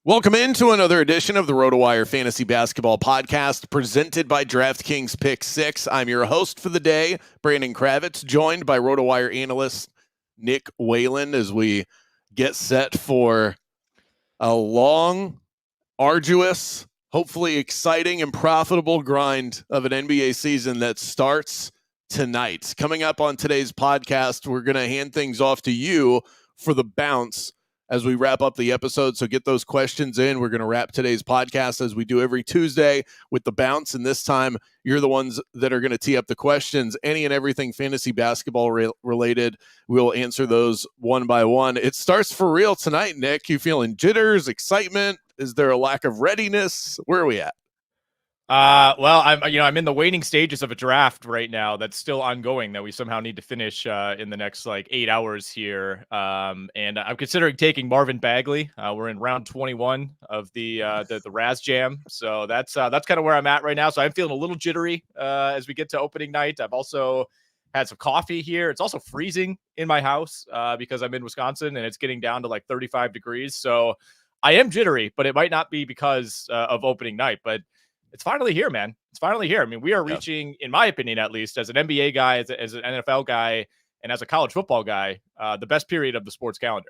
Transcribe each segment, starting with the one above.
Welcome into another edition of the RotoWire Fantasy Basketball Podcast presented by DraftKings Pick 6. I'm your host for the day, Brandon Kravitz, joined by RotoWire analyst Nick Whalen as we get set for a long, arduous, hopefully exciting and profitable grind of an NBA season that starts tonight. Coming up on today's podcast, we're going to hand things off to you for the bounce as we wrap up the episode. So get those questions in. We're going to wrap today's podcast as we do every Tuesday with the bounce. And this time, you're the ones that are going to tee up the questions. Any and everything fantasy basketball related, we'll answer those one by one. It starts for real tonight, Nick. You feeling jitters, excitement? Is there a lack of readiness? Where are we at? Well, I'm in the waiting stages of a draft right now that's still ongoing that we somehow need to finish in the next 8 hours here. And I'm considering taking Marvin Bagley. We're in round 21 of the Raz Jam, so that's kind of where I'm at right now. So I'm feeling a little jittery as we get to opening night. I've also had some coffee here. It's also freezing in my house because I'm in Wisconsin and it's getting down to 35 degrees. So I am jittery, but it might not be because of opening night, but it's finally here, man. It's finally here. I mean, we are reaching, in my opinion, at least, as an NBA guy, as an NFL guy, and as a college football guy, the best period of the sports calendar.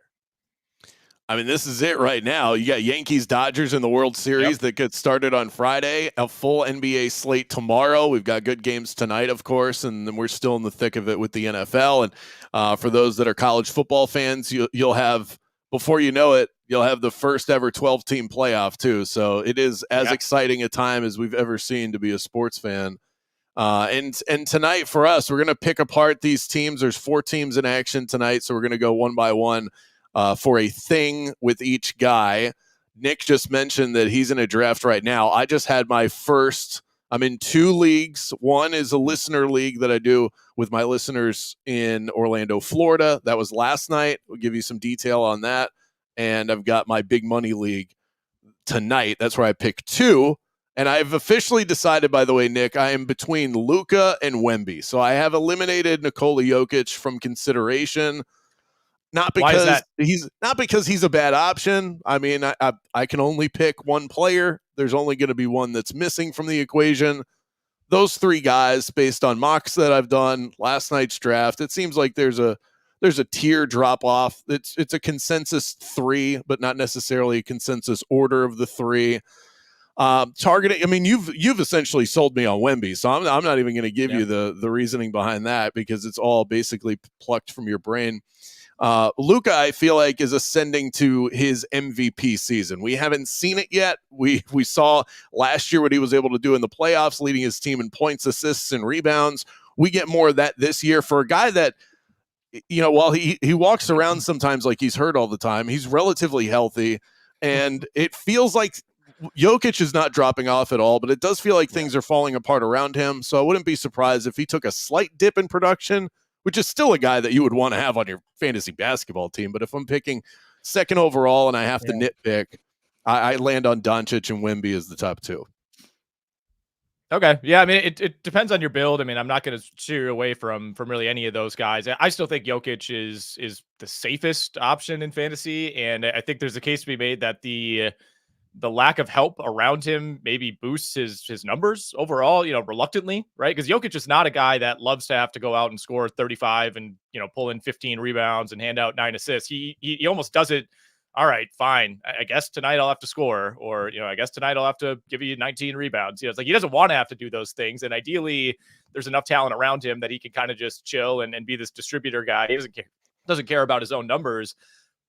I mean, this is it right now. You got Yankees-Dodgers in the World Series that gets started on Friday, a full NBA slate tomorrow. We've got good games tonight, of course, and then we're still in the thick of it with the NFL. And for those that are college football fans, you'll have, before you know it, you'll have the first ever 12-team playoff too. So it is as exciting a time as we've ever seen to be a sports fan. And tonight for us, we're going to pick apart these teams. There's 4 teams in action tonight, so we're going to go one by one for a thing with each guy. Nick just mentioned that he's in a draft right now. I just had my first. I'm in 2 leagues. One is a listener league that I do with my listeners in Orlando, Florida. That was last night. We'll give you some detail on that. And I've got my big money league tonight. That's where I pick 2. And I've officially decided, by the way, Nick, I am between Luka and Wemby. So I have eliminated Nikola Jokic from consideration. Not because he's a bad option. I mean, I can only pick one player. There's only going to be one that's missing from the equation. Those 3 guys, based on mocks that I've done, last night's draft, it seems like there's a tier drop off. It's a consensus 3, but not necessarily a consensus order of the 3. Targeting. I mean, you've essentially sold me on Wemby, so I'm not even going to give you the reasoning behind that because it's all basically plucked from your brain. Luka, I feel like, is ascending to his MVP season. We haven't seen it yet. We saw last year what he was able to do in the playoffs, leading his team in points, assists, and rebounds. We get more of that this year for a guy that, while he walks around sometimes like he's hurt all the time, he's relatively healthy, and it feels like Jokic is not dropping off at all, but it does feel like things are falling apart around him. So I wouldn't be surprised if he took a slight dip in production, which is still a guy that you would want to have on your fantasy basketball team. But if I'm picking second overall and I have to nitpick, I land on Doncic and Wemby as the top 2. Okay. Yeah, I mean, it depends on your build. I mean, I'm not going to steer away from really any of those guys. I still think Jokic is the safest option in fantasy, and I think there's a case to be made that the lack of help around him maybe boosts his numbers overall, reluctantly, right? Because Jokic is not a guy that loves to have to go out and score 35 and, pull in 15 rebounds and hand out 9 assists. He almost does it. All right, fine. I guess tonight I'll have to score, or, I guess tonight I'll have to give you 19 rebounds. It's like he doesn't want to have to do those things. And ideally there's enough talent around him that he can kind of just chill and be this distributor guy. He doesn't care about his own numbers.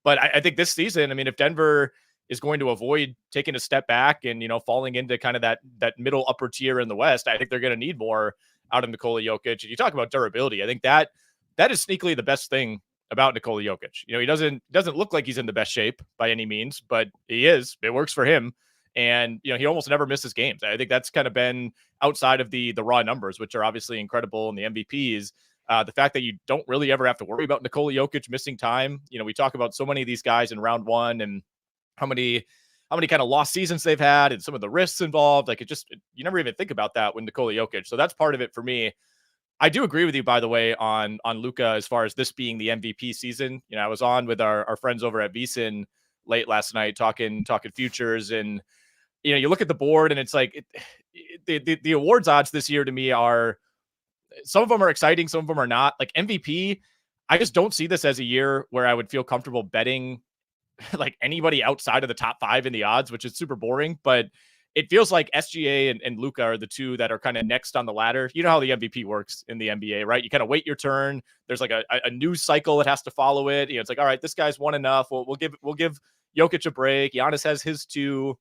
But I think this season, I mean, if Denver is going to avoid taking a step back and, falling into kind of that middle upper tier in the West, I think they're going to need more out of Nikola Jokic. And you talk about durability. I think that is sneakily the best thing about Nikola Jokic. He doesn't look like he's in the best shape by any means, but he is. It works for him. And, he almost never misses games. I think that's kind of been outside of the raw numbers, which are obviously incredible, and the MVPs. The fact that you don't really ever have to worry about Nikola Jokic missing time. We talk about so many of these guys in round 1 and how many kind of lost seasons they've had and some of the risks involved. You never even think about that with Nikola Jokic. So that's part of it for me. I do agree with you, by the way, on Luka as far as this being the MVP season. I was on with our friends over at VSiN late last night talking futures, and you look at the board and it's like the awards odds this year to me are, some of them are exciting, some of them are not. Like MVP, I just don't see this as a year where I would feel comfortable betting like anybody outside of the top 5 in the odds, which is super boring. But it feels like SGA and Luka are the two that are kind of next on the ladder. You know how the MVP works in the NBA, right? You kind of wait your turn. There's like a news cycle that has to follow it. It's like, all right, this guy's won enough. We'll give Jokic a break. Giannis has his 2.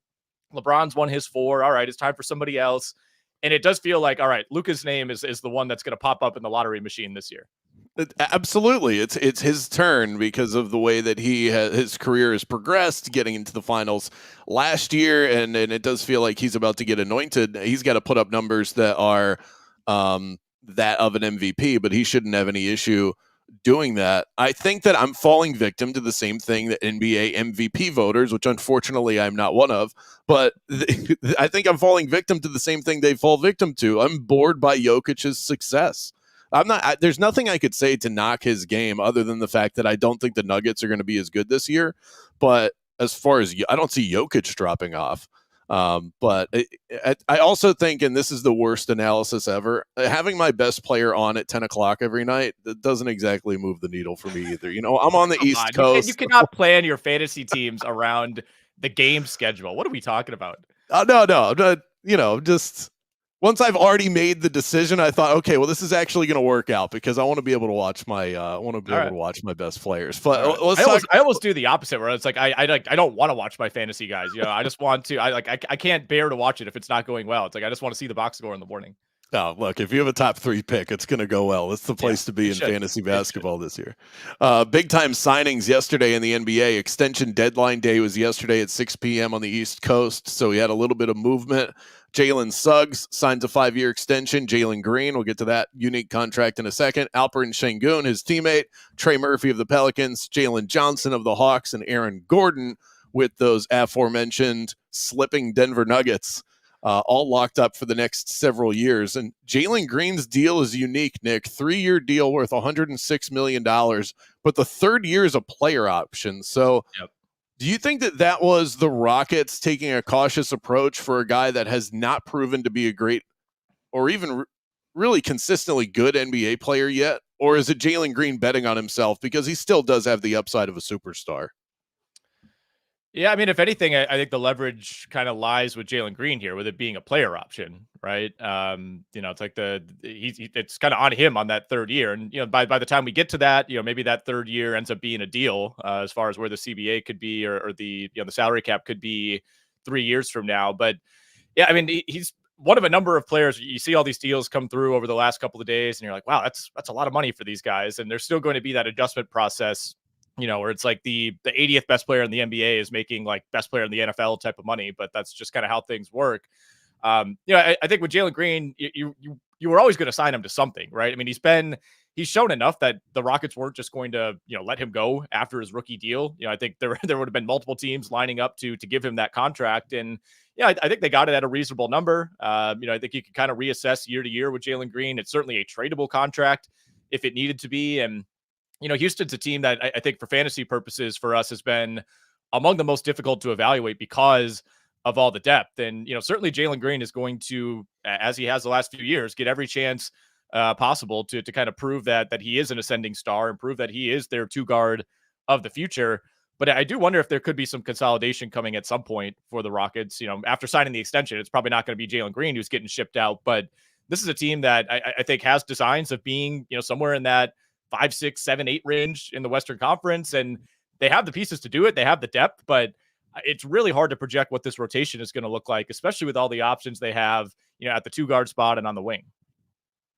LeBron's won his 4. All right, it's time for somebody else. And it does feel like, all right, Luka's name is the one that's going to pop up in the lottery machine this year. Absolutely. It's his turn because of the way that his career has progressed, getting into the finals last year. And it does feel like he's about to get anointed. He's got to put up numbers that are that of an MVP, but he shouldn't have any issue doing that. I think that I'm falling victim to the same thing that NBA MVP voters, which unfortunately I'm not one of, but I think I'm falling victim to the same thing they fall victim to. I'm bored by Jokic's success. There's nothing I could say to knock his game other than the fact that I don't think the Nuggets are going to be as good this year. But as far as, I don't see Jokic dropping off. But I also think, and this is the worst analysis ever, having my best player on at 10 o'clock every night, that doesn't exactly move the needle for me either. I'm on the East Coast. You cannot plan your fantasy teams around the game schedule. What are we talking about? No, just once I've already made the decision, I thought, okay, well, this is actually going to work out because I want to be able to watch my best players. But I almost do the opposite, where it's like I don't want to watch my fantasy guys. I just want to. I can't bear to watch it if it's not going well. It's like I just want to see the box score in the morning. Oh, look, if you have a top 3 pick, it's going to go well. It's the place to be in fantasy basketball this year. Big time signings yesterday in the NBA. Extension deadline day was yesterday at 6 p.m. on the East Coast, so we had a little bit of movement. Jalen Suggs signs a 5-year extension. Jalen Green, we'll get to that unique contract in a second. Alperen Sengun, his teammate. Trey Murphy of the Pelicans. Jalen Johnson of the Hawks. And Aaron Gordon with those aforementioned slipping Denver Nuggets. All locked up for the next several years. And Jalen Green's deal is unique, Nick. 3-year deal worth $106 million, but the 3rd year is a player option. So do you think that was the Rockets taking a cautious approach for a guy that has not proven to be a great or even really consistently good NBA player yet? Or is it Jalen Green betting on himself because he still does have the upside of a superstar? Yeah, I mean, if anything, I think the leverage kind of lies with Jalen Green here, with it being a player option, right? It's like it's kind of on him on that 3rd year, and by the time we get to that, maybe that 3rd year ends up being a deal as far as where the CBA could be, or the the salary cap could be 3 years from now. But yeah, I mean, he's one of a number of players. You see all these deals come through over the last couple of days, and you're like, wow, that's a lot of money for these guys, and there's still going to be that adjustment process. Where it's like the 80th best player in the NBA is making like best player in the NFL type of money, but that's just kind of how things work. I think with Jalen Green, you were always going to sign him to something, right? I mean, he's shown enough that the Rockets weren't just going to, let him go after his rookie deal. I think there would have been multiple teams lining up to give him that contract. And I think they got it at a reasonable number. I think you can kind of reassess year to year with Jalen Green. It's certainly a tradable contract if it needed to be. And Houston's a team that I think for fantasy purposes for us has been among the most difficult to evaluate because of all the depth. And, certainly Jalen Green is going to, as he has the last few years, get every chance possible to kind of prove that he is an ascending star and prove that he is their 2-guard of the future. But I do wonder if there could be some consolidation coming at some point for the Rockets. After signing the extension, it's probably not going to be Jalen Green who's getting shipped out. But this is a team that I think has designs of being, somewhere in that 5, 6, 7, 8 range in the Western Conference, and they have the pieces to do it. They have the depth, but it's really hard to project what this rotation is going to look like, especially with all the options they have, at the 2-guard spot and on the wing.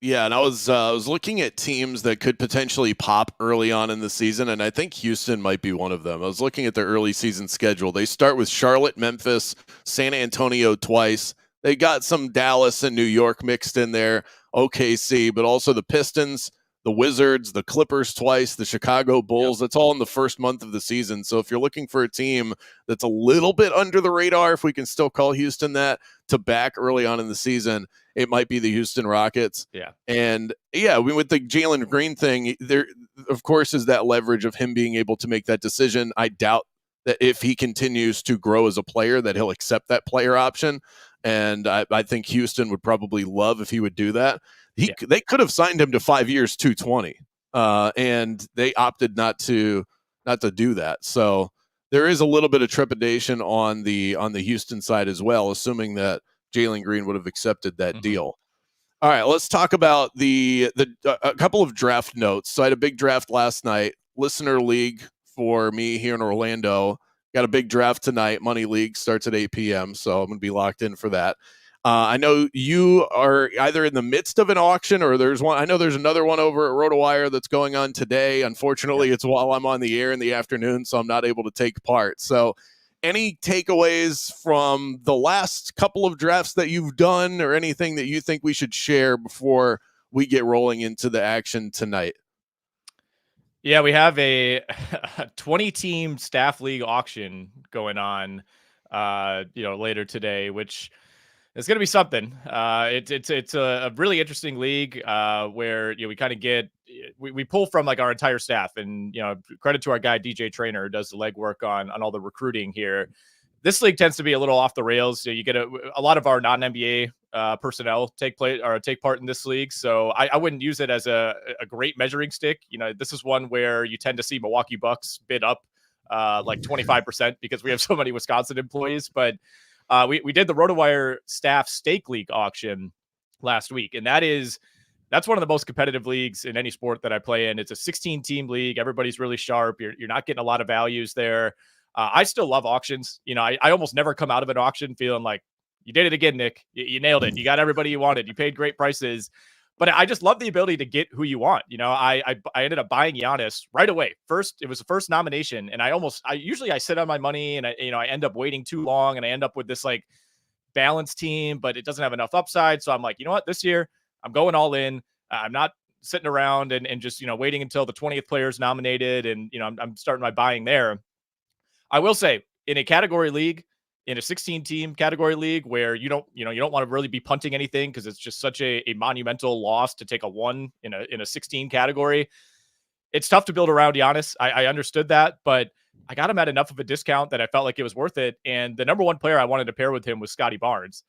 Yeah, and I was looking at teams that could potentially pop early on in the season, and I think Houston might be one of them. I was looking at their early season schedule. They start with Charlotte, Memphis, San Antonio twice. They got some Dallas and New York mixed in there, OKC, but also the Pistons, the Wizards, the Clippers twice, the Chicago Bulls. That's all in the first month of the season. So if you're looking for a team that's a little bit under the radar, if we can still call Houston that, to back early on in the season, it might be the Houston Rockets. Yeah. And with the Jalen Green thing, there, of course, is that leverage of him being able to make that decision. I doubt that if he continues to grow as a player, that he'll accept that player option. And I think Houston would probably love if he would do that. They could have signed him to 5 years, 220, and they opted not to do that. So there is a little bit of trepidation on the Houston side as well, assuming that Jalen Green would have accepted that deal. All right, let's talk about a couple of draft notes. So I had a big draft last night, listener league for me here in Orlando. Got a big draft tonight. Money League starts at 8 p.m., so I'm going to be locked in for that. I know you are either in the midst of an auction or there's one. I know there's another one over at RotoWire that's going on today. Unfortunately, it's while I'm on the air in the afternoon, so I'm not able to take part. So any takeaways from the last couple of drafts that you've done or anything that you think we should share before we get rolling into the action tonight? Yeah, we have a 20-team staff league auction going on, later today, which is going to be something. It's a really interesting league where we kind of we pull from like our entire staff, and credit to our guy DJ Trainer who does the legwork on all the recruiting here. This league tends to be a little off the rails. So you get a lot of our non-NBA personnel take part in this league. So I wouldn't use it as a great measuring stick. This is one where you tend to see Milwaukee Bucks bid up like 25% because we have so many Wisconsin employees. But we did the RotoWire staff stake league auction last week, and that's one of the most competitive leagues in any sport that I play in. It's a 16-team league. Everybody's really sharp. You're not getting a lot of values there. I still love auctions. I almost never come out of an auction feeling like you did it again, Nick. You nailed it. You got everybody you wanted. You paid great prices. But I just love the ability to get who you want. I ended up buying Giannis right away. It was the first nomination, and I usually sit on my money, and I end up waiting too long, and I end up with this like balanced team, but it doesn't have enough upside. So I'm like, you know what? This year I'm going all in. I'm not sitting around and just waiting until the 20th player is nominated, and I'm starting my buying there. I will say, in a category league, in a 16-team category league where you don't want to really be punting anything because it's just such a monumental loss to take a 1 in a 16 category, it's tough to build around Giannis. I understood that, but I got him at enough of a discount that I felt like it was worth it. And the number one player I wanted to pair with him was Scottie Barnes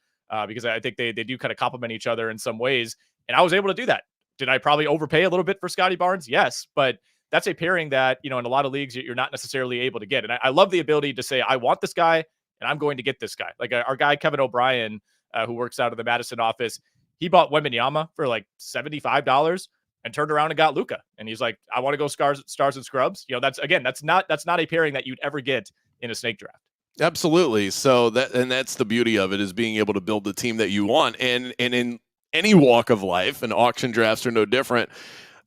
because I think they do kind of complement each other in some ways. And I was able to do that. Did I probably overpay a little bit for Scottie Barnes? Yes, but that's a pairing that, in a lot of leagues, you're not necessarily able to get. And I love the ability to say, I want this guy and I'm going to get this guy. Like our guy, Kevin O'Brien, who works out of the Madison office, he bought Wembanyama for like $75 and turned around and got Luka. And he's like, I want to go stars and scrubs. That's not a pairing that you'd ever get in a snake draft. Absolutely. So that's the beauty of it, is being able to build the team that you want. And in any walk of life, and auction drafts are no different.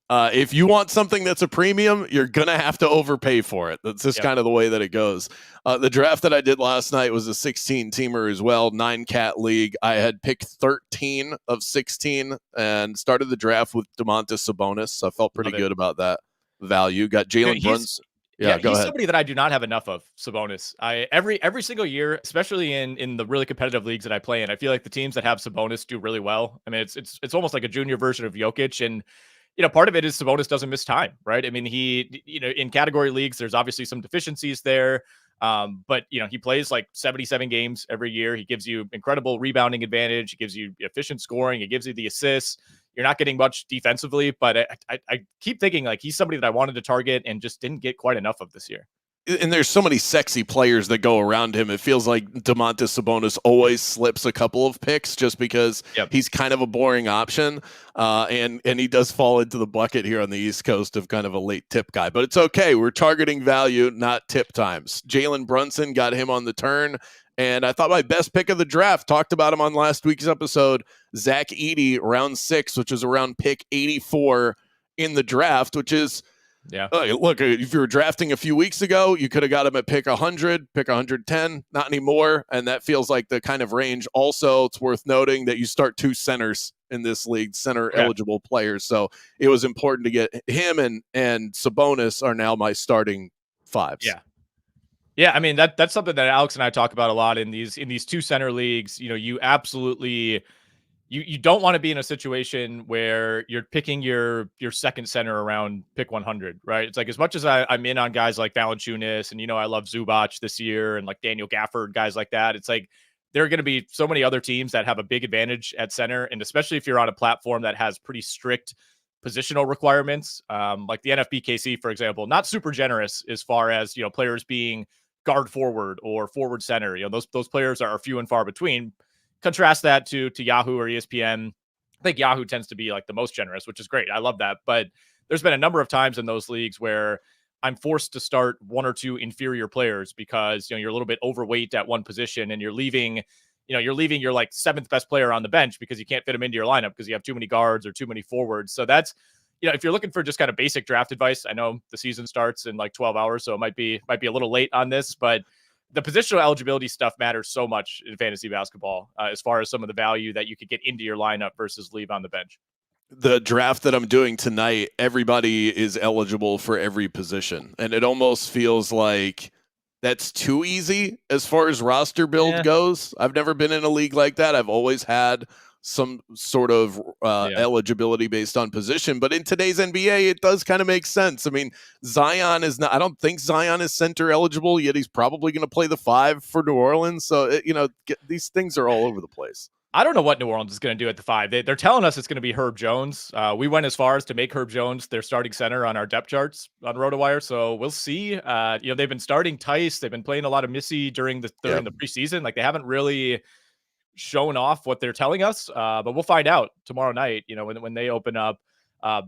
If you want something that's a premium, you're going to have to overpay for it. That's just kind of the way that it goes. The draft that I did last night was a 16-teamer as well, 9-cat league. I had picked 13 of 16 and started the draft with Domantas Sabonis. So I felt pretty good about that value. Got Jalen Brunson. Yeah, he's somebody that I do not have enough of, Sabonis. Every single year, especially in the really competitive leagues that I play in, I feel like the teams that have Sabonis do really well. I mean, it's almost like a junior version of Jokic, and part of it is Sabonis doesn't miss time, right? I mean, he in category leagues, there's obviously some deficiencies there, but he plays like 77 games every year. He gives you incredible rebounding advantage. He gives you efficient scoring. He gives you the assists. You're not getting much defensively, but I keep thinking like he's somebody that I wanted to target and just didn't get quite enough of this year. And there's so many sexy players that go around him. It feels like Domantas Sabonis always slips a couple of picks just because he's kind of a boring option. And he does fall into the bucket here on the East Coast of kind of a late tip guy. But it's okay. We're targeting value, not tip times. Jalen Brunson, got him on the turn. And I thought my best pick of the draft, talked about him on last week's episode, Zach Edey, round 6, which is around pick 84 in the draft, which is, look, if you were drafting a few weeks ago, you could have got him at pick 100, pick 110, not anymore. And that feels like the kind of range. Also, it's worth noting that you start 2 centers in this league, center eligible players. So it was important to get him, and Sabonis are now my starting 5s. Yeah, I mean that's something that Alex and I talk about a lot in these 2 center leagues. You absolutely you don't want to be in a situation where you're picking your second center around pick 100, right? It's like, as much as I'm in on guys like Valanciunas, and I love Zubac this year, and like Daniel Gafford, guys like that. It's like there are going to be so many other teams that have a big advantage at center, and especially if you're on a platform that has pretty strict positional requirements, like the NFBKC, for example, not super generous as far as players being guard forward or forward center. Those players are few and far between. Contrast that to Yahoo or ESPN. I think Yahoo tends to be like the most generous, which is great. I love that. But there's been a number of times in those leagues where I'm forced to start one or two inferior players because you're a little bit overweight at one position, and you're leaving your like seventh best player on the bench because you can't fit him into your lineup because you have too many guards or too many forwards. So that's if you're looking for just kind of basic draft advice. I know the season starts in like 12 hours, so it might be a little late on this, but the positional eligibility stuff matters so much in fantasy basketball, as far as some of the value that you could get into your lineup versus leave on the bench. The draft that I'm doing tonight, everybody is eligible for every position, and it almost feels like that's too easy as far as roster build goes. I've never been in a league like that. I've always had some sort of eligibility based on position, but in today's NBA, it does kind of make sense. I mean, Zion is not, I don't think Zion is center eligible, yet he's probably going to play the 5 for New Orleans. So, these things are all over the place. I don't know what New Orleans is going to do at the 5. They're telling us it's going to be Herb Jones. We went as far as to make Herb Jones their starting center on our depth charts on RotoWire, so we'll see. They've been starting Tice. They've been playing a lot of Missy during the preseason. Like, they haven't really shown off what they're telling us, but we'll find out tomorrow night. When they open up.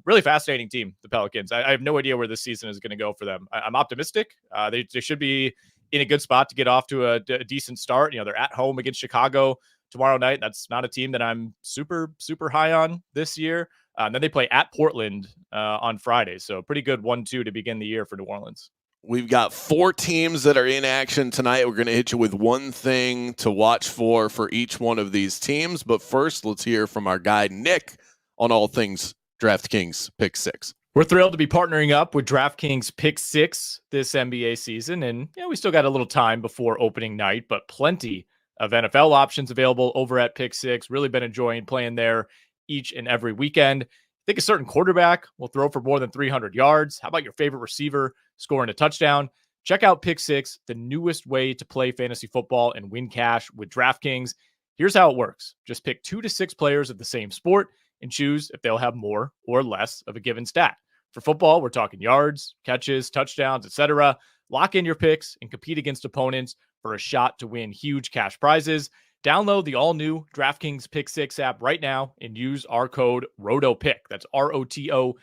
Really fascinating team, the Pelicans. I have no idea where this season is going to go for them. I'm optimistic. They should be in a good spot to get off to a decent start. They're at home against Chicago tomorrow night. That's not a team that I'm super, super high on this year. And then they play at Portland on Friday. So pretty good 1-2 to begin the year for New Orleans. We've got 4 teams that are in action tonight. We're going to hit you with one thing to watch for each one of these teams. But first, let's hear from our guy, Nick, on all things DraftKings Pick 6. We're thrilled to be partnering up with DraftKings Pick 6 this NBA season. And we still got a little time before opening night, but plenty of NFL options available over at Pick 6. Really been enjoying playing there each and every weekend. I think a certain quarterback will throw for more than 300 yards. How about your favorite receiver scoring a touchdown? Check out Pick 6, the newest way to play fantasy football and win cash with DraftKings. Here's how it works. Just pick 2 to 6 players of the same sport and choose if they'll have more or less of a given stat. For football, we're talking yards, catches, touchdowns, etc. Lock in your picks and compete against opponents for a shot to win huge cash prizes. Download the all-new DraftKings Pick 6 app right now and use our code ROTOPICK. That's ROTOPICK,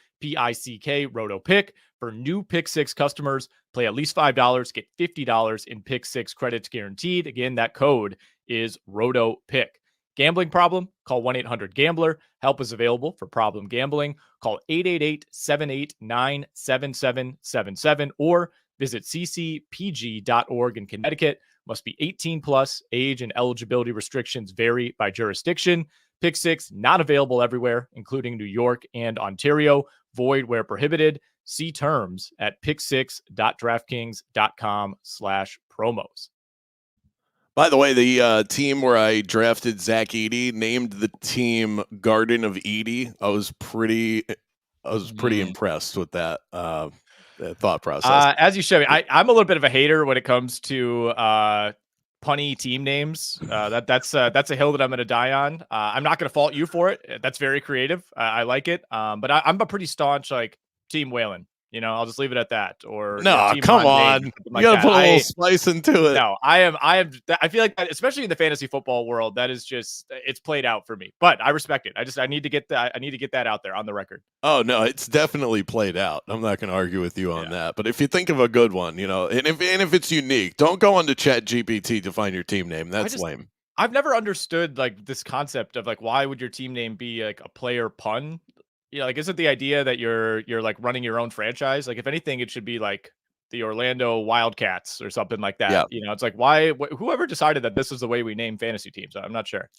ROTOPICK. For new Pick 6 customers, play at least $5, get $50 in Pick 6 credits guaranteed. Again, that code is ROTOPICK. Gambling problem? Call 1-800-GAMBLER. Help is available for problem gambling. Call 888-789-7777 or visit ccpg.org in Connecticut. Must be 18 plus. Age and eligibility restrictions vary by jurisdiction. Pick 6 not available everywhere, including New York and Ontario. Void where prohibited. See terms at pick6.draftkings.com/promos. By the way, the team where I drafted Zach Edey named the team Garden of Edey. I was pretty impressed with that thought process. As you showed me, I'm a little bit of a hater when it comes to punny team names. That's a hill that I'm going to die on. I'm not going to fault you for it. That's very creative. I like it. But I'm a pretty staunch Team Whalen. I'll just leave it at that. Or no, come on, you gotta put a little spice into it. No, I am. I feel like that, especially in the fantasy football world, that is just it's played out for me. But I respect it. I need to get that. I need to get that out there on the record. Oh no, it's definitely played out. I'm not going to argue with you on that. But if you think of a good one, and if it's unique, don't go onto ChatGPT to find your team name. That's lame. I've never understood this concept of why would your team name be a player pun? Isn't the idea that you're running your own franchise? If anything, it should be the Orlando Wildcats or something like that. Yeah. It's why whoever decided that this is the way we name fantasy teams. I'm not sure.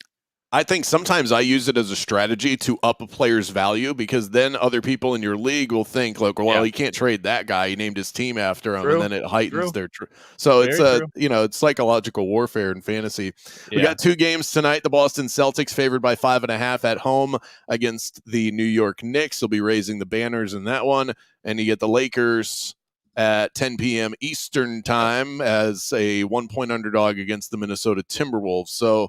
I think sometimes I use it as a strategy to up a player's value, because then other people in your league will think like, well, Yeah, you can't trade that guy. He named his team after him, and true, then it heightens true, their. So it's very true. it's psychological warfare in fantasy. We Yeah. got 2 games tonight. The Boston Celtics favored by 5.5 at home against the New York Knicks. They'll be raising the banners in that one, and you get the Lakers at 10 p.m. Eastern time as a 1-point underdog against the Minnesota Timberwolves. So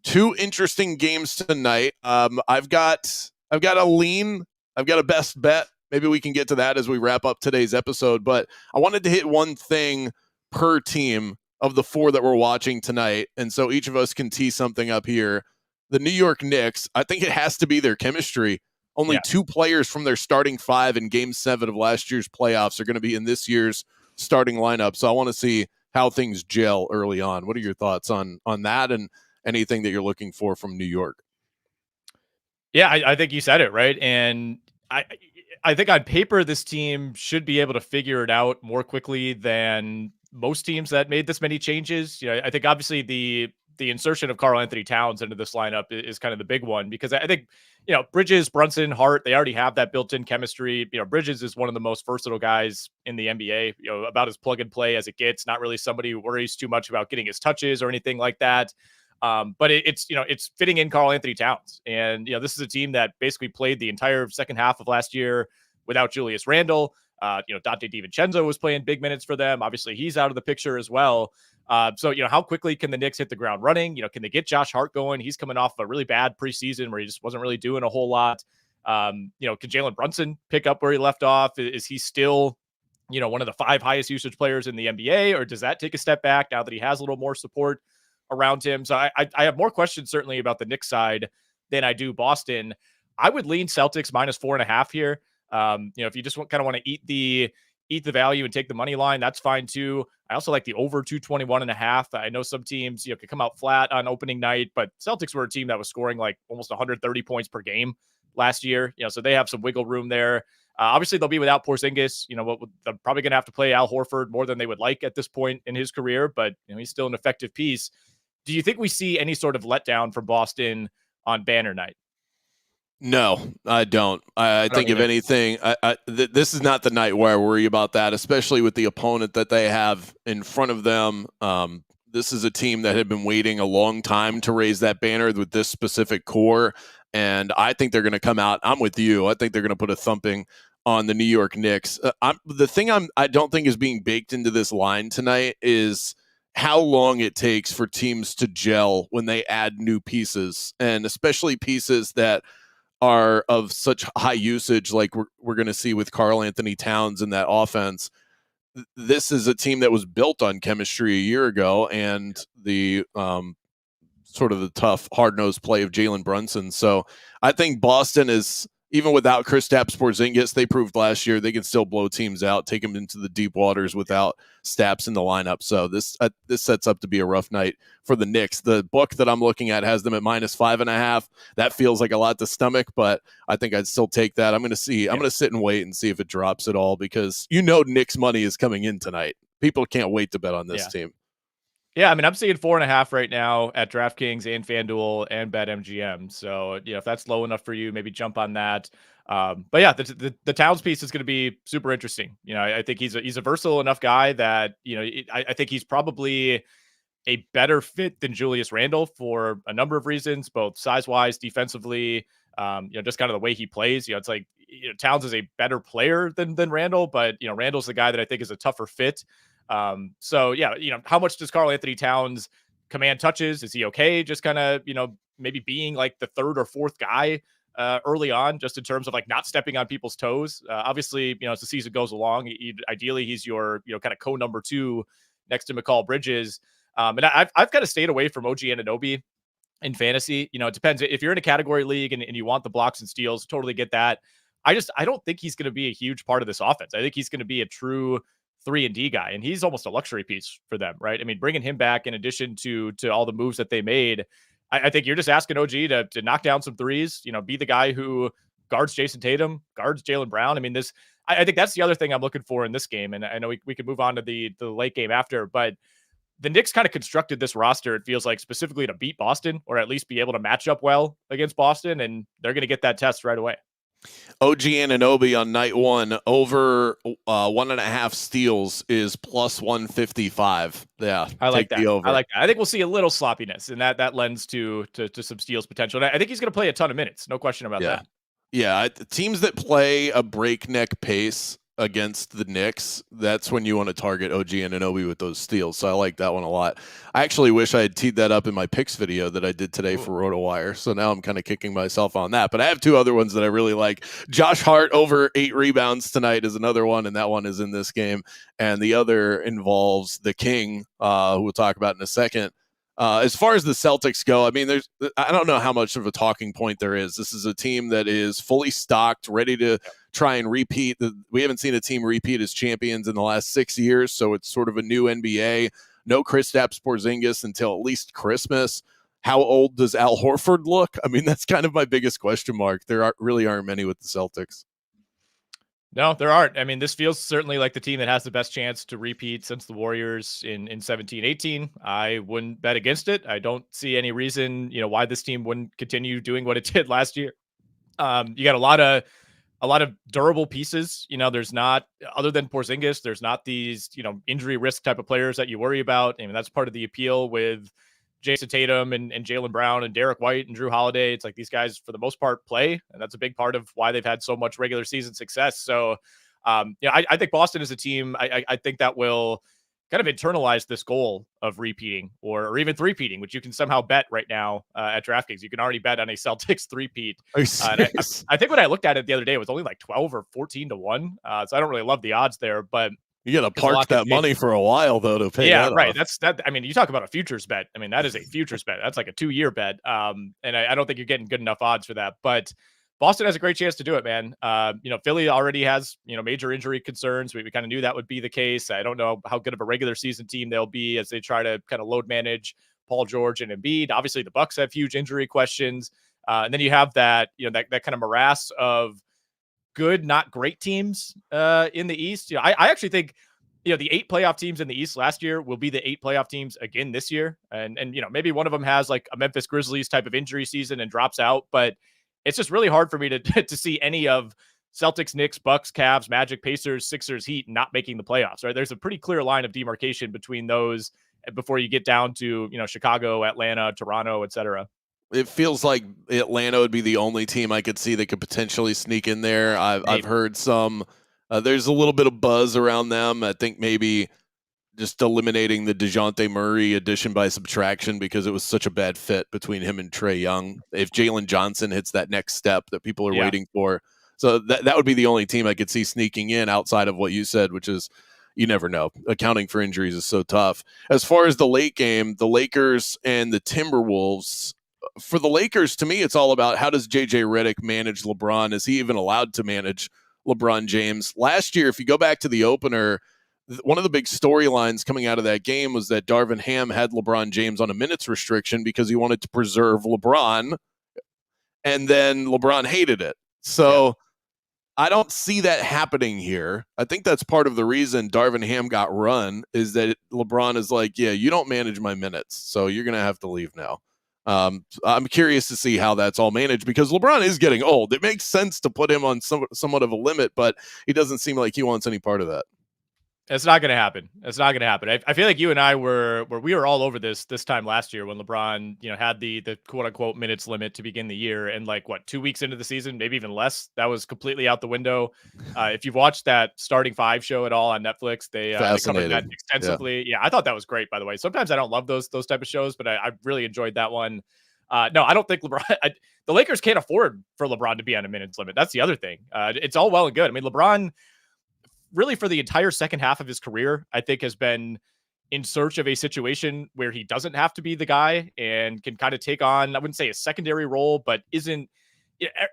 2 interesting games tonight. I've got a lean. I've got a best bet. Maybe we can get to that as we wrap up today's episode. But I wanted to hit one thing per team of the 4 that we're watching tonight, and so each of us can tee something up here. The New York Knicks, I think it has to be their chemistry. Only Yeah. 2 players from their starting 5 in Game 7 of last year's playoffs are going to be in this year's starting lineup. So I want to see how things gel early on. What are your thoughts on that, and anything that you're looking for from New York? Yeah, I think you said it right, and I I think on paper this team should be able to figure it out more quickly than most teams that made this many changes. I think obviously the insertion of Karl Anthony Towns into this lineup is kind of the big one, because I think Bridges, Brunson, Hart, they already have that built-in chemistry. Bridges is one of the most versatile guys in the NBA. About as plug and play as it gets. Not really somebody who worries too much about getting his touches or anything like that. But it's fitting in Karl Anthony Towns. And, this is a team that basically played the entire second half of last year without Julius Randle. Dante DiVincenzo was playing big minutes for them. Obviously, he's out of the picture as well. So, how quickly can the Knicks hit the ground running? Can they get Josh Hart going? He's coming off a really bad preseason where he just wasn't really doing a whole lot. Can Jalen Brunson pick up where he left off? Is he still, one of the 5 highest usage players in the NBA, or does that take a step back now that he has a little more support around him? So I have more questions certainly about the Knicks side than I do Boston. I would lean Celtics -4.5 here. If you just kind of want to eat the value and take the money line, that's fine too. I also like the over 221.5. I know some teams could come out flat on opening night, but Celtics were a team that was scoring like almost 130 points per game last year. So they have some wiggle room there. Obviously, they'll be without Porzingis. They're probably going to have to play Al Horford more than they would like at this point in his career, but he's still an effective piece. Do you think we see any sort of letdown from Boston on banner night? No, I don't. I think if anything, this is not the night where I worry about that, especially with the opponent that they have in front of them. This is a team that had been waiting a long time to raise that banner with this specific core, and I think they're going to come out. I'm with you. I think they're going to put a thumping on the New York Knicks. The thing I don't think is being baked into this line tonight is how long it takes for teams to gel when they add new pieces, and especially pieces that are of such high usage, like we're going to see with Karl Anthony Towns in that offense. This is a team that was built on chemistry a year ago, and the sort of the tough, hard-nosed play of Jalen Brunson. So I think Boston is, even without Kristaps Porzingis, they proved last year they can still blow teams out, take them into the deep waters without Staps in the lineup. So this sets up to be a rough night for the Knicks. The book that I'm looking at has them at -5.5. That feels like a lot to stomach, but I think I'd still take that. I'm going to see. I'm going to sit and wait and see if it drops at all, because Knicks money is coming in tonight. People can't wait to bet on this team. Yeah, I mean, I'm seeing 4.5 right now at DraftKings and FanDuel and BetMGM. So, if that's low enough for you, maybe jump on that. But yeah, the Towns piece is going to be super interesting. I think he's a versatile enough guy that I think he's probably a better fit than Julius Randle for a number of reasons, both size wise, defensively. Just kind of the way he plays. It's like Towns is a better player than Randle, but Randle's the guy that I think is a tougher fit. So yeah, how much does Karl Anthony Towns command touches? Is he okay just kind of, maybe being like the 3rd or 4th guy early on, just in terms of like not stepping on people's toes? Obviously, as the season goes along, ideally he's your, kind of number 2 next to Mikal Bridges. And I've kind of stayed away from OG Anunoby in fantasy. It depends if you're in a category league and you want the blocks and steals, totally get that. I don't think he's going to be a huge part of this offense. I think he's going to be a true 3-and-D guy, and he's almost a luxury piece for them, right? I mean, bringing him back in addition to all the moves that they made, I think you're just asking OG to knock down some threes, be the guy who guards Jason Tatum, guards Jaylen Brown. I mean, I think that's the other thing I'm looking for in this game, and I know we can move on to the late game after, but the Knicks kind of constructed this roster, it feels like, specifically to beat Boston, or at least be able to match up well against Boston, and they're going to get that test right away. OG Anunoby on night one over 1.5 steals is plus 155. Yeah, I like that. the over. I like that. I think we'll see a little sloppiness, and that lends to some steals potential. And I think he's going to play a ton of minutes, no question about that. Yeah, teams that play a breakneck pace against the Knicks, that's when you want to target OG Anunoby with those steals. So I like that one a lot. I actually wish I had teed that up in my picks video that I did today for RotoWire. So now I'm kind of kicking myself on that. But I have two other ones that I really like. Josh Hart over 8 rebounds tonight is another one, and that one is in this game. And the other involves the King, who we'll talk about in a second. As far as the Celtics go, I mean, I don't know how much of a talking point there is. This is a team that is fully stocked, ready to try and repeat. We haven't seen a team repeat as champions in the last 6 years, so it's sort of a new NBA. No Kristaps Porzingis until at least Christmas. How old does Al Horford look? I mean, that's kind of my biggest question mark. There really aren't many with the Celtics. No, there aren't. I mean, this feels certainly like the team that has the best chance to repeat since the Warriors in 17-18. I wouldn't bet against it. I don't see any reason, why this team wouldn't continue doing what it did last year. You got a lot of durable pieces. There's not, other than Porzingis, there's not these, injury risk type of players that you worry about. I mean, that's part of the appeal with Jason Tatum and Jaylen Brown and Derek White and Drew Holiday. It's like these guys, for the most part, play, and that's a big part of why they've had so much regular season success. So, I think Boston is a team. I think that will kind of internalize this goal of repeating or even three-peating, which you can somehow bet right now at DraftKings. You can already bet on a Celtics three-peat. I think when I looked at it the other day, it was only like 12 or 14 to 1. So I don't really love the odds there, but you got to park that money for a while, though, to pay that right. off. That's that. I mean, you talk about a futures bet. I mean, that is a futures bet. That's like a 2-year bet. And I don't think you're getting good enough odds for that. But Boston has a great chance to do it, man. Philly already has, major injury concerns. We kind of knew that would be the case. I don't know how good of a regular season team they'll be as they try to kind of load manage Paul George and Embiid. Obviously, the Bucks have huge injury questions. And then you have that, that kind of morass of good, not great teams in the East. I actually think, the 8 playoff teams in the East last year will be the 8 playoff teams again this year. And maybe one of them has like a Memphis Grizzlies type of injury season and drops out, but it's just really hard for me to see any of Celtics, Knicks, Bucks, Cavs, Magic, Pacers, Sixers, Heat not making the playoffs, right? There's a pretty clear line of demarcation between those before you get down to, Chicago, Atlanta, Toronto, etc. It feels like Atlanta would be the only team I could see that could potentially sneak in there. I've heard some. There's a little bit of buzz around them. I think maybe just eliminating the DeJounte Murray addition by subtraction because it was such a bad fit between him and Trae Young. If Jalen Johnson hits that next step that people are waiting for. So that would be the only team I could see sneaking in outside of what you said, which is you never know. Accounting for injuries is so tough. As far as the late game, the Lakers and the Timberwolves, for the Lakers, to me, it's all about how does JJ Redick manage LeBron? Is he even allowed to manage LeBron James? Last year, if you go back to the opener, one of the big storylines coming out of that game was that Darvin Ham had LeBron James on a minutes restriction because he wanted to preserve LeBron, and then LeBron hated it. So I don't see that happening here. I think that's part of the reason Darvin Ham got run is that LeBron is like, yeah, you don't manage my minutes, so you're going to have to leave now. I'm curious to see how that's all managed because LeBron is getting old. It makes sense to put him on somewhat of a limit, but he doesn't seem like he wants any part of that. It's not going to happen. It's not going to happen. I feel like you and I we were all over this time last year when LeBron, had the quote unquote minutes limit to begin the year, and 2 weeks into the season, maybe even less, that was completely out the window. If you've watched that Starting Five show at all on Netflix, they covered that extensively. Yeah, I thought that was great. By the way, sometimes I don't love those type of shows, but I really enjoyed that one. No, I don't think LeBron. The Lakers can't afford for LeBron to be on a minutes limit. That's the other thing. It's all well and good. I mean, LeBron, really for the entire second half of his career, I think has been in search of a situation where he doesn't have to be the guy and can kind of take on, I wouldn't say a secondary role, but isn't.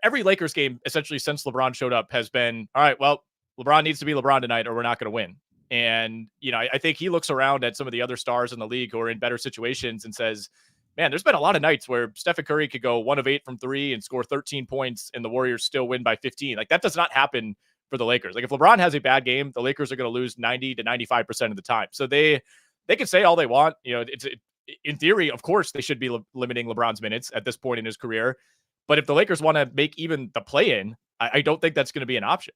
Every Lakers game essentially since LeBron showed up has been, all right, well, LeBron needs to be LeBron tonight or we're not going to win. And, I think he looks around at some of the other stars in the league who are in better situations and says, man, there's been a lot of nights where Stephen Curry could go 1 of 8 from 3 and score 13 points and the Warriors still win by 15. Like that does not happen for the Lakers. Like if LeBron has a bad game, the Lakers are going to lose 90 to 95% of the time. So they they can say all they want. In theory, of course, they should be limiting LeBron's minutes at this point in his career. But if the Lakers want to make even the play-in, I don't think that's going to be an option.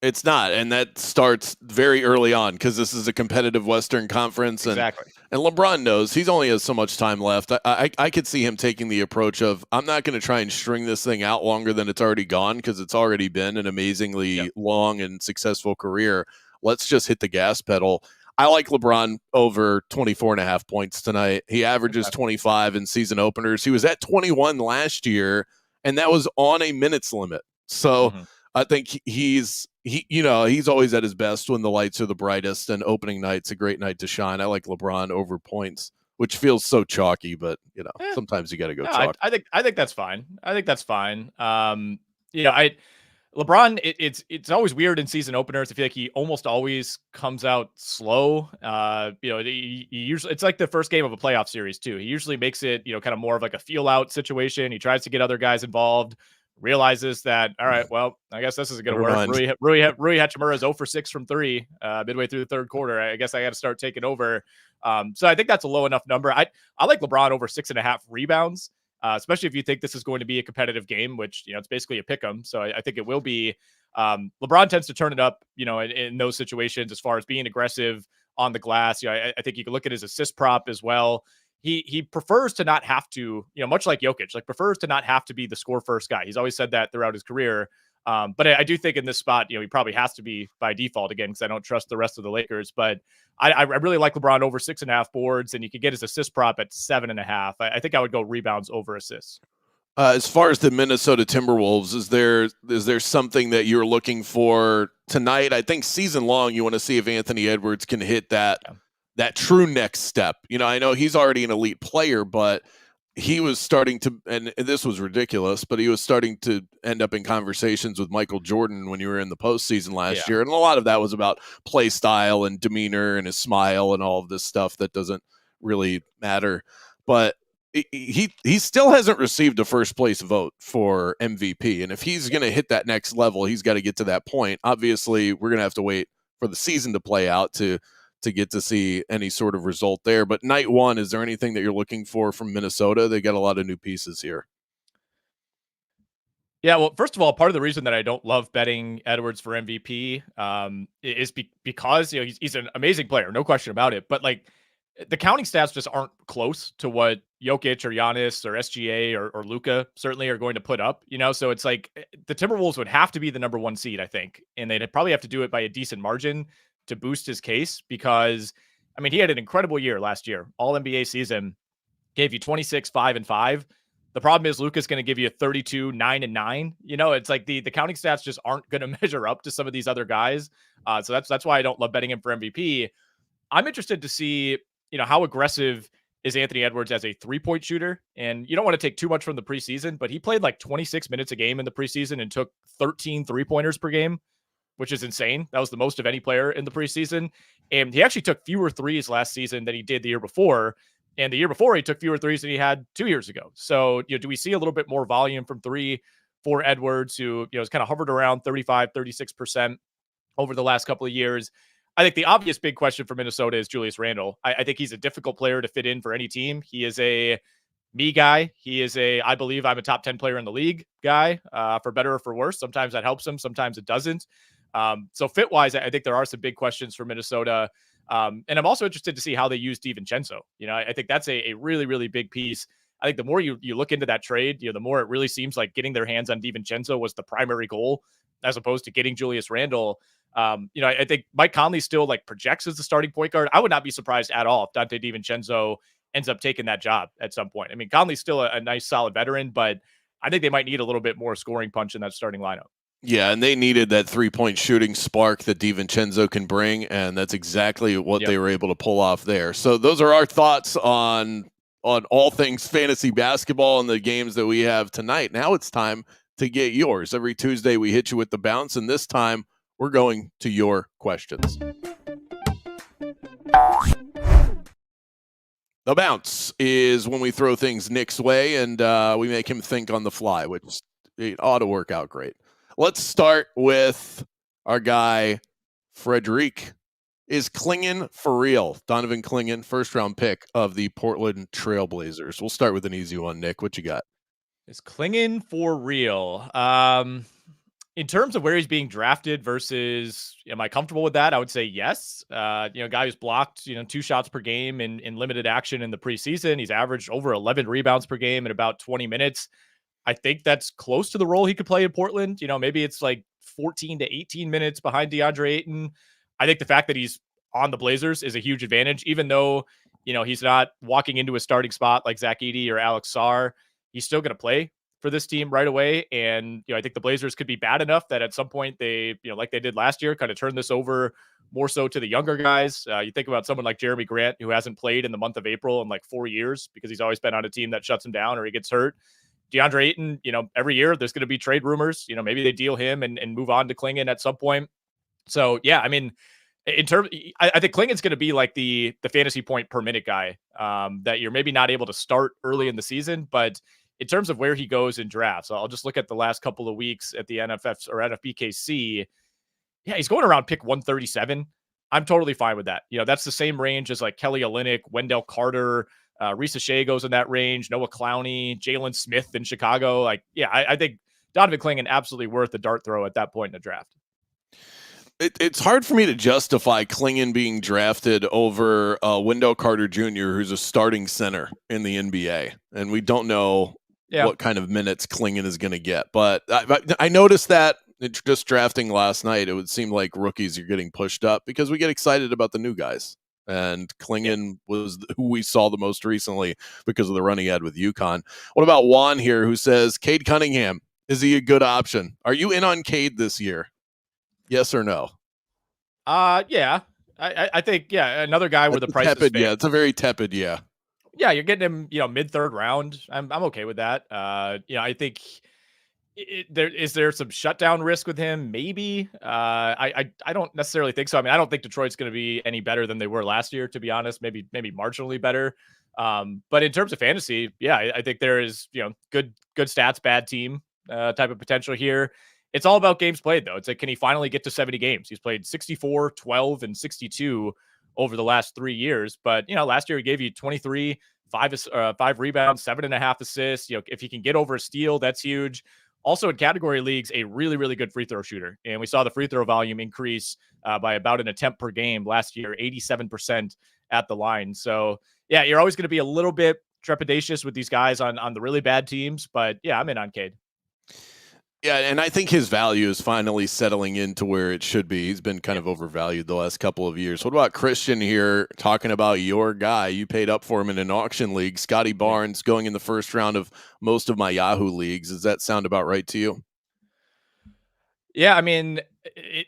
It's not, and that starts very early on because this is a competitive Western Conference, Exactly. and LeBron knows he's only has so much time left. I could see him taking the approach of I'm not going to try and string this thing out longer than it's already gone because it's already been an amazingly long and successful career. Let's just hit the gas pedal. I like LeBron over 24.5 points tonight. He averages 25 in season openers. He was at 21 last year, and that was on a minutes limit. So I think he's always at his best when the lights are the brightest, and opening night's a great night to shine. I like LeBron over points, which feels so chalky, but sometimes you got to go chalk. I think that's fine. LeBron, it's always weird in season openers. I feel like he almost always comes out slow. He usually, it's like the first game of a playoff series too. He usually makes it, kind of more of like a feel out situation. He tries to get other guys involved, realizes that, all right, well, I guess this isn't going to work. Rui Hachimura is 0 for 6 from 3 midway through the third quarter. I guess I got to start taking over. So I think that's a low enough number. I like LeBron over 6.5 rebounds. Especially if you think this is going to be a competitive game, which, it's basically a pick 'em. So I think it will be. LeBron tends to turn it up, in those situations as far as being aggressive on the glass. I think you can look at his assist prop as well. He prefers to not have to, much like Jokic, prefers to not have to be the score first guy. He's always said that throughout his career. But I do think in this spot, he probably has to be by default again, because I don't trust the rest of the Lakers. But I really like LeBron over 6.5 boards, and you could get his assist prop at 7.5. I think I would go rebounds over assists. As far as the Minnesota Timberwolves, is there something that you're looking for tonight? I think season long, you want to see if Anthony Edwards can hit that true next step. I know he's already an elite player, but he was starting to, and this was ridiculous, but he was starting to end up in conversations with Michael Jordan when you were in the postseason last year. And a lot of that was about play style and demeanor and his smile and all of this stuff that doesn't really matter. But he still hasn't received a first place vote for MVP. And if he's going to hit that next level, he's got to get to that point. Obviously, we're going to have to wait for the season to play out to get to see any sort of result there. But night one, is there anything that you're looking for from Minnesota? They got a lot of new pieces here. Yeah, well, first of all, part of the reason that I don't love betting Edwards for MVP is because he's an amazing player, no question about it. But the counting stats just aren't close to what Jokic or Giannis or SGA or Luka certainly are going to put up. So it's like the Timberwolves would have to be the number 1 seed, I think, and they'd probably have to do it by a decent margin to boost his case, because he had an incredible year last year. All NBA season, gave you 26, 5 and 5. The problem is Luka's going to give you 32, 9 and 9. It's like the counting stats just aren't going to measure up to some of these other guys. So that's why I don't love betting him for MVP. I'm interested to see, how aggressive is Anthony Edwards as a 3-point shooter. And you don't want to take too much from the preseason, but he played 26 minutes a game in the preseason and took 13 3-pointers per game, which is insane. That was the most of any player in the preseason. And he actually took fewer threes last season than he did the year before. And the year before, he took fewer threes than he had 2 years ago. So, do we see a little bit more volume from 3 for Edwards, who, has kind of hovered around 35, 36% over the last couple of years? I think the obvious big question for Minnesota is Julius Randle. I think he's a difficult player to fit in for any team. He is a me guy. He is I believe I'm a top 10 player in the league guy, for better or for worse. Sometimes that helps him. Sometimes it doesn't. So fit wise, I think there are some big questions for Minnesota. And I'm also interested to see how they use DiVincenzo. I think that's a really, really big piece. I think the more you look into that trade, the more it really seems like getting their hands on DiVincenzo was the primary goal, as opposed to getting Julius Randle. I think Mike Conley still projects as the starting point guard. I would not be surprised at all if Dante DiVincenzo ends up taking that job at some point. Conley's still a nice, solid veteran, but I think they might need a little bit more scoring punch in that starting lineup. Yeah, and they needed that 3-point shooting spark that DiVincenzo can bring, and that's exactly what they were able to pull off there. So those are our thoughts on all things fantasy basketball and the games that we have tonight. Now it's time to get yours. Every Tuesday we hit you with the bounce, and this time we're going to your questions. The bounce is when we throw things Nick's way, and we make him think on the fly, which it ought to work out great. Let's start with our guy, Frederic. Is Clingan for real? Donovan Clingan, first round pick of the Portland Trailblazers. We'll start with an easy one, Nick. What you got? Is Clingan for real? In terms of where he's being drafted versus, am I comfortable with that? I would say yes. Guy who's blocked, 2 shots per game in limited action in the preseason. He's averaged over 11 rebounds per game in about 20 minutes. I think that's close to the role he could play in Portland. Maybe it's like 14 to 18 minutes behind DeAndre Ayton. I think the fact that he's on the Blazers is a huge advantage, even though, he's not walking into a starting spot like Zach Edey or Alex Sarr. He's still going to play for this team right away. And, I think the Blazers could be bad enough that at some point they, like they did last year, kind of turn this over more so to the younger guys. You think about someone like Jeremy Grant, who hasn't played in the month of April in like 4 years because he's always been on a team that shuts him down or he gets hurt. DeAndre Ayton, every year there's going to be trade rumors. Maybe they deal him and move on to Clingan at some point. So, yeah, I mean, in terms, I think Clingan's going to be like the fantasy point per minute guy that you're maybe not able to start early in the season, but in terms of where he goes in drafts, I'll just look at the last couple of weeks at the NFF or NFBKC. Yeah, he's going around pick 137. I'm totally fine with that. That's the same range as like Kelly Olynyk, Wendell Carter, Risa Shea goes in that range, Noah Clowney, Jalen Smith in Chicago. Like, yeah, I think Donovan Clingan absolutely worth the dart throw at that point in the draft. It's hard for me to justify Clingan being drafted over Wendell Carter Jr., who's a starting center in the NBA, and we don't know what kind of minutes Clingan is going to get. But I noticed that just drafting last night, it would seem like rookies are getting pushed up because we get excited about the new guys. And Clingan was who we saw the most recently because of the run he had with UConn. What about Juan here, who says, Cade Cunningham, is he a good option? Are you in on Cade this year? Yes or no? Yeah. I think, another guy where the price is tepid, it's a very tepid, yeah, you're getting him, mid third round. I'm okay with that. I think there some shutdown risk with him? Maybe. I don't necessarily think so. I mean, I don't think Detroit's going to be any better than they were last year, to be honest. Maybe marginally better. But in terms of fantasy, I think there is good stats, bad team type of potential here. It's all about games played, though. It's like, can he finally get to 70 games? He's played 64, 12, and 62 over the last 3 years. But, last year he gave you 23, 5 rebounds, 7.5 assists. If he can get over a steal, that's huge. Also in category leagues, a really, really good free throw shooter. And we saw the free throw volume increase by about an attempt per game last year, 87% at the line. So, you're always going to be a little bit trepidatious with these guys on the really bad teams. But, I'm in on Cade. Yeah, and I think his value is finally settling into where it should be. He's been kind of overvalued the last couple of years. What about Christian here talking about your guy? You paid up for him in an auction league, Scottie Barnes, going in the first round of most of my Yahoo leagues. Does that sound about right to you? Yeah, I mean,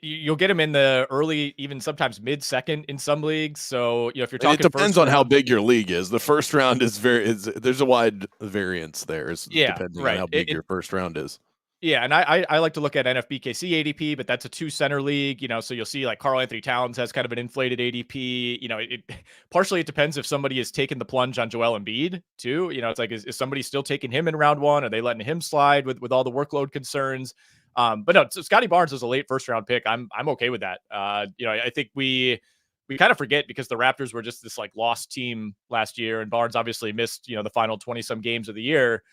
you'll get him in the early, even sometimes mid-second in some leagues. So, if you're talking, it depends on how big your league is. The first round is there's a wide variance there, depending on how big your first round is. Yeah, and I like to look at NFBKC ADP, but that's a 2-center league, so you'll see like Karl Anthony Towns has kind of an inflated ADP. Partially it depends if somebody is taking the plunge on Joel Embiid too. It's like, is somebody still taking him in round 1? Are they letting him slide with all the workload concerns? But no, so Scottie Barnes is a late first round pick. I'm okay with that. I think we kind of forget because the Raptors were just this like lost team last year, and Barnes obviously missed, the final 20 some games of the year.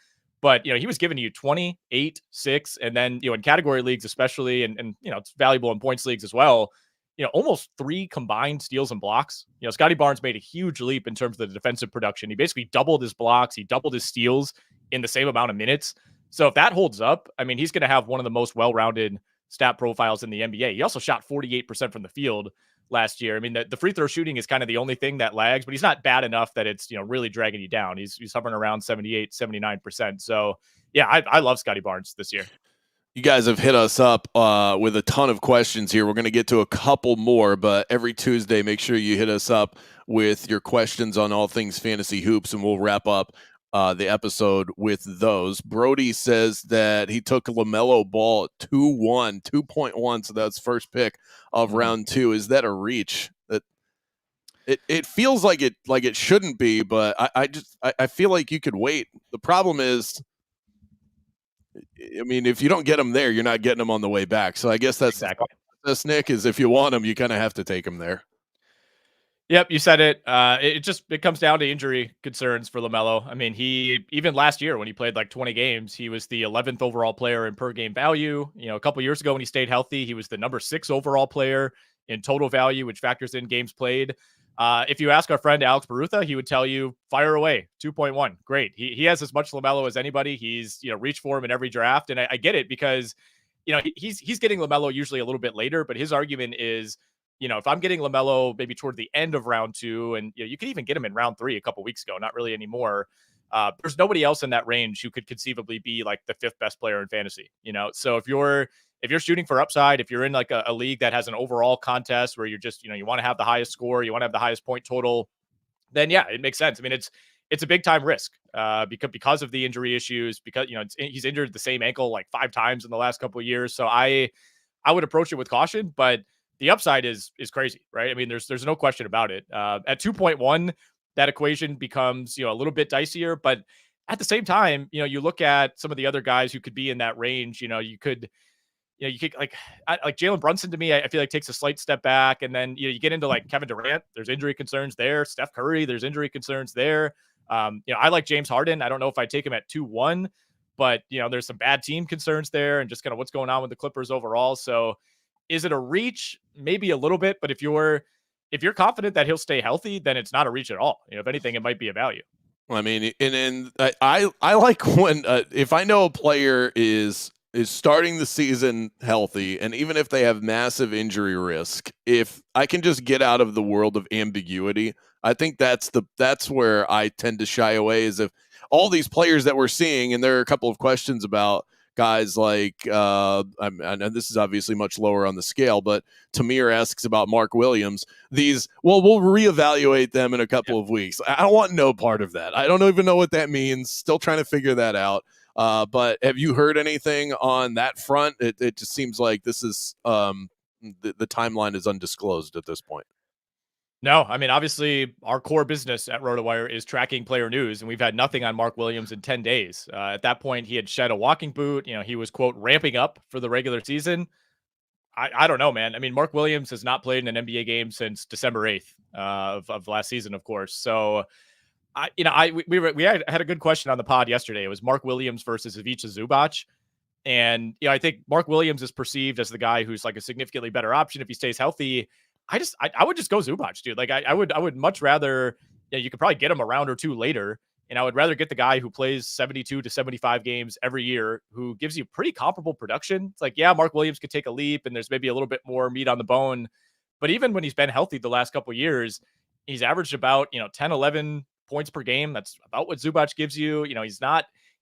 But, he was giving you 20, 8, 6, and then, in category leagues especially, and it's valuable in points leagues as well, almost 3 combined steals and blocks. Scottie Barnes made a huge leap in terms of the defensive production. He basically doubled his blocks. He doubled his steals in the same amount of minutes. So if that holds up, I mean, he's going to have one of the most well-rounded stat profiles in the NBA. He also shot 48% from the field last year. I mean, the free throw shooting is kind of the only thing that lags, but he's not bad enough that it's, really dragging you down. He's hovering around 78, 79%. So yeah, I love Scottie Barnes this year. You guys have hit us up with a ton of questions here. We're going to get to a couple more, but every Tuesday, make sure you hit us up with your questions on all things fantasy hoops, and we'll wrap up the episode with those. Brody says that he took LaMelo Ball at 2.1, so that's first pick of round 2. Is that a reach? That it feels like it shouldn't be, but I feel like you could wait. The problem is, I mean, if you don't get him there, you're not getting him on the way back. So I guess that's exactly this, Nick, is if you want him, you kind of have to take him there. Yep, you said it. It comes down to injury concerns for LaMelo. I mean, he even last year when he played like 20 games, he was the 11th overall player in per game value. You know, a couple years ago when he stayed healthy, he was the number 6 overall player in total value, which factors in games played. If you ask our friend Alex Barutha, he would tell you fire away 2.1. Great. He has as much LaMelo as anybody. He's reached for him in every draft, and I get it because he's getting LaMelo usually a little bit later, but his argument is, if I'm getting LaMelo maybe toward the end of round 2, and you could even get him in round 3 a couple weeks ago, not really anymore. There's nobody else in that range who could conceivably be like the 5th best player in fantasy. So if you're shooting for upside, if you're in like a league that has an overall contest where you're just you want to have the highest score, you want to have the highest point total, then yeah, it makes sense. I mean, it's a big time risk because of the injury issues, because he's injured the same ankle like 5 times in the last couple of years. So I would approach it with caution, but the upside is crazy, right? I mean, there's no question about it. At 2.1, that equation becomes a little bit dicier, but at the same time, you look at some of the other guys who could be in that range. You could like Jalen Brunson to me, I feel like takes a slight step back, and then you get into like Kevin Durant. There's injury concerns there. Steph Curry, there's injury concerns there. I like James Harden. I don't know if I take him at 2-1, but there's some bad team concerns there, and just kind of what's going on with the Clippers overall. So is it a reach? Maybe a little bit, but if you're confident that he'll stay healthy, then it's not a reach at all. If anything, it might be a value. I mean, and I like when if I know a player is starting the season healthy, and even if they have massive injury risk, if I can just get out of the world of ambiguity, I think that's where I tend to shy away. Is if all these players that we're seeing, and there are a couple of questions about guys like I know this is obviously much lower on the scale, but Tamir asks about Mark Williams. We'll reevaluate them in a couple of weeks. I don't want no part of that. I don't even know what that means. Still trying to figure that out. But have you heard anything on that front? It just seems like this is the timeline is undisclosed at this point. No, I mean, obviously, our core business at RotoWire is tracking player news, and we've had nothing on Mark Williams in 10 days. At that point, he had shed a walking boot. He was, quote, ramping up for the regular season. I don't know, man. I mean, Mark Williams has not played in an NBA game since December 8th of last season, of course. So, we had a good question on the pod yesterday. It was Mark Williams versus Ivica Zubac. And, I think Mark Williams is perceived as the guy who's like a significantly better option if he stays healthy. I would just go Zubac, dude. Like I would much rather, you could probably get him a round or 2 later. And I would rather get the guy who plays 72 to 75 games every year, who gives you pretty comparable production. It's like, yeah, Mark Williams could take a leap and there's maybe a little bit more meat on the bone. But even when he's been healthy the last couple of years, he's averaged about, 10, 11 points per game. That's about what Zubac gives you.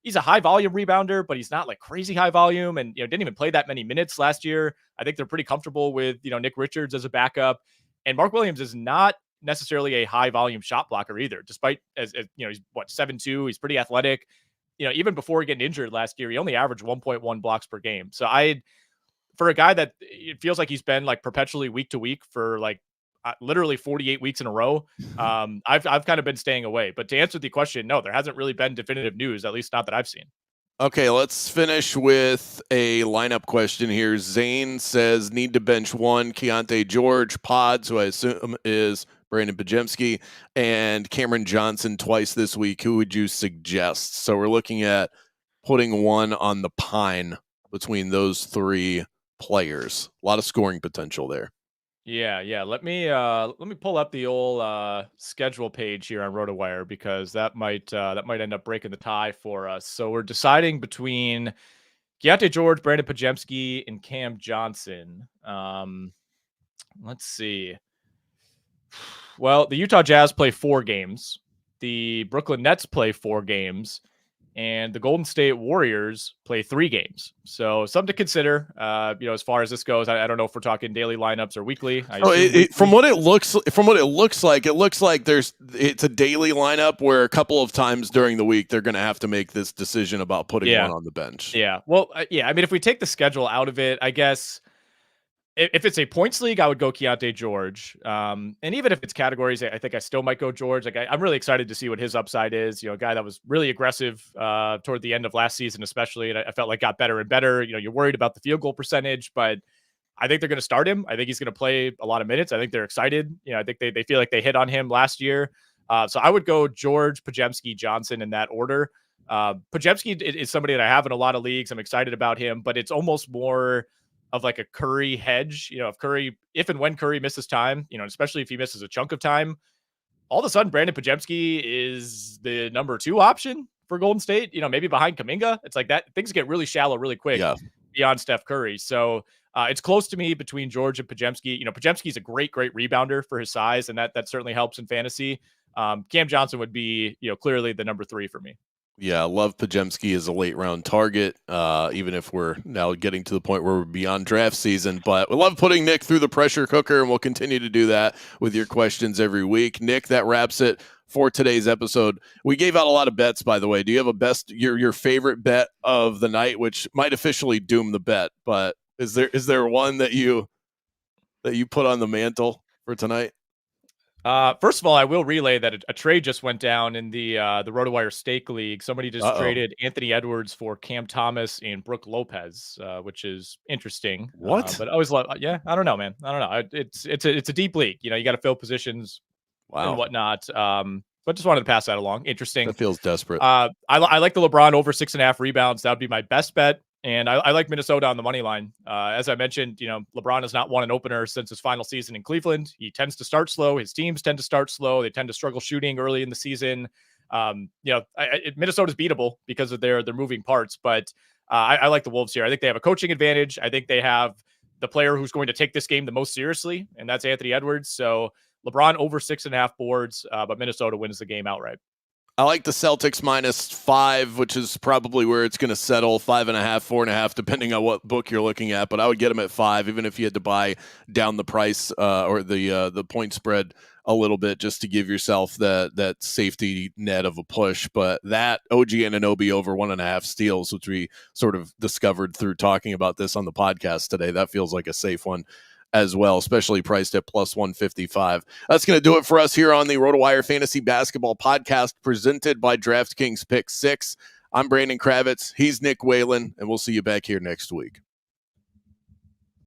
He's a high volume rebounder, but he's not like crazy high volume, and didn't even play that many minutes last year. I think they're pretty comfortable with Nick Richards as a backup, and Mark Williams is not necessarily a high volume shot blocker either. Despite as he's 7'2", he's pretty athletic. Even before getting injured last year, he only averaged 1.1 blocks per game. So for a guy that it feels like he's been like perpetually week to week for like literally 48 weeks in a row, I've kind of been staying away. But to answer the question, no, there hasn't really been definitive news, at least not that I've seen. Okay, let's finish with a lineup question here. Zane says, need to bench 1, Keyonte George, Pods, who I assume is Brandin Podziemski, and Cameron Johnson twice this week. Who would you suggest? So we're looking at putting 1 on the pine between those 3 players. A lot of scoring potential there. Yeah. Let me pull up the old schedule page here on RotoWire, because that might end up breaking the tie for us. So we're deciding between Keyonte George, Brandin Podziemski, and Cam Johnson. Let's see. Well, the Utah Jazz play 4 games. The Brooklyn Nets play 4 games. And the Golden State Warriors play 3 games. So something to consider, as far as this goes. I don't know if we're talking daily lineups or weekly. From what it looks like, it's a daily lineup where a couple of times during the week they're going to have to make this decision about putting 1 on the bench. Yeah. Well, I mean, if we take the schedule out of it, I guess if it's a points league, I would go Keyonte George. And even if it's categories, I think I still might go George. Like I'm really excited to see what his upside is. A guy that was really aggressive toward the end of last season, especially, and I felt like got better and better. You're worried about the field goal percentage, but I think they're going to start him. I think he's going to play a lot of minutes. I think they're excited. I think they feel like they hit on him last year. So I would go George, Podziemski, Johnson in that order. Podziemski is somebody that I have in a lot of leagues. I'm excited about him, but it's almost more of like a Curry hedge. If and when Curry misses time, especially if he misses a chunk of time, all of a sudden Brandin Podziemski is the number 2 option for Golden State, maybe behind Kuminga. It's like that. Things get really shallow really quick beyond Steph Curry. So it's close to me between George and Podziemski. Podziemski's a great rebounder for his size, and that certainly helps in fantasy. Cam Johnson would be, clearly the number 3 for me. Yeah, I love Podziemski as a late round target, even if we're now getting to the point where we're beyond draft season. But we love putting Nick through the pressure cooker, and we'll continue to do that with your questions every week. Nick, that wraps it for today's episode. We gave out a lot of bets, by the way. Do you have your favorite bet of the night, which might officially doom the bet, but is there one that you put on the mantle for tonight? First of all, I will relay that a trade just went down in the RotoWire Stake League. Somebody just traded Anthony Edwards for Cam Thomas and Brooke Lopez, which is interesting. What? But I always love. Yeah, I don't know, man. I don't know. It's a deep league. You got to fill positions and whatnot. But just wanted to pass that along. Interesting. That feels desperate. I like the LeBron over 6.5 rebounds. That would be my best bet. And I like Minnesota on the money line. As I mentioned, LeBron has not won an opener since his final season in Cleveland. He tends to start slow. His teams tend to start slow. They tend to struggle shooting early in the season. Minnesota's beatable because of their moving parts. But I like the Wolves here. I think they have a coaching advantage. I think they have the player who's going to take this game the most seriously, and that's Anthony Edwards. So LeBron over 6.5 boards, but Minnesota wins the game outright. I like the Celtics -5, which is probably where it's going to settle, 5.5, 4.5, depending on what book you're looking at. But I would get them at 5, even if you had to buy down the price or the point spread a little bit, just to give yourself that safety net of a push. But that OG Anunoby over 1.5 steals, which we sort of discovered through talking about this on the podcast today, that feels like a safe one as well, especially priced at +155. That's going to do it for us here on the RotoWire Fantasy Basketball Podcast, presented by DraftKings Pick 6. I'm Brandon Kravitz. He's Nick Whalen, and we'll see you back here next week.